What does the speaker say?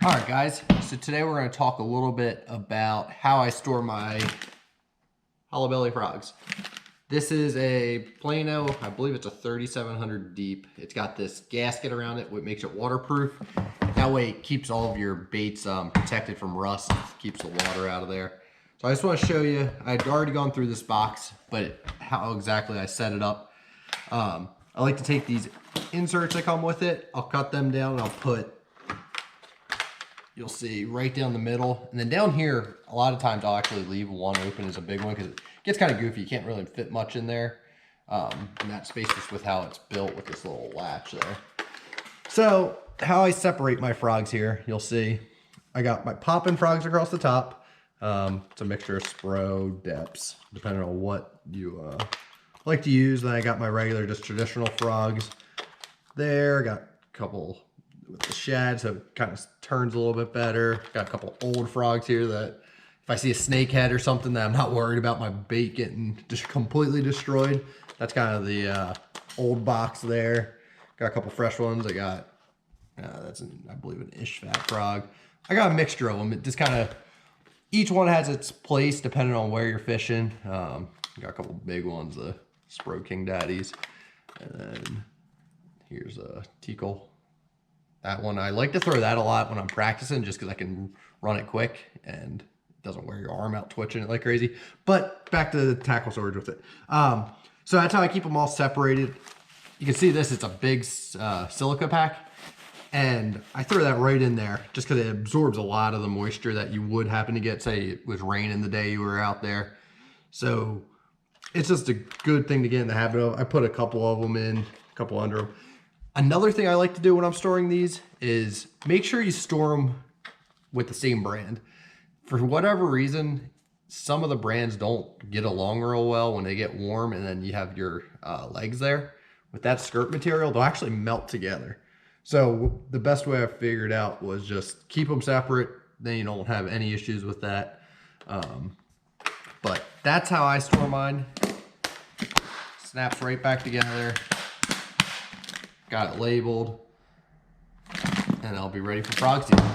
All right, guys, so today we're going to talk a little bit about how I store my hollow belly frogs. This is a Plano, I believe it's a 3700 deep. It's got this gasket around it, which makes it waterproof. That way it keeps all of your baits protected from rust, keeps the water out of there. So I just want to show you, I'd already gone through this box, but how exactly I set it up. I like to take these inserts that come with it, I'll cut them down and I'll put, you'll see right down the middle. And then down here, a lot of times I'll actually leave one open as a big one because it gets kind of goofy. You can't really fit much in there. In that space just with how it's built with this little latch there. So how I separate my frogs here, you'll see I got my popping frogs across the top. It's a mixture of Spro, Depths, depending on what you like to use. Then I got my regular, just traditional frogs there. Got a couple with the shad, so it kind of turns a little bit better. Got a couple old frogs here that if I see a snakehead or something that I'm not worried about my bait getting just completely destroyed. That's kind of the old box there. Got a couple fresh ones. I got, I believe an Ishvat frog. I got a mixture of them. It just kind of, each one has its place depending on where you're fishing. Got a couple big ones, the Spro King Daddies. And then here's a Teakle. That one, I like to throw that a lot when I'm practicing just because I can run it quick and it doesn't wear your arm out twitching it like crazy. But back to the tackle storage with it. So that's how I keep them all separated. You can see this, it's a big silica pack. And I throw that right in there just because it absorbs a lot of the moisture that you would happen to get, say it was raining the day you were out there. So it's just a good thing to get in the habit of. I put a couple of them in, a couple under them. Another thing I like to do when I'm storing these is make sure you store them with the same brand. For whatever reason, some of the brands don't get along real well when they get warm, and then you have your legs there. With that skirt material, they'll actually melt together. So the best way I figured out was just keep them separate, then you don't have any issues with that. But that's how I store mine. Snaps right back together. Got it labeled, and I'll be ready for frog season.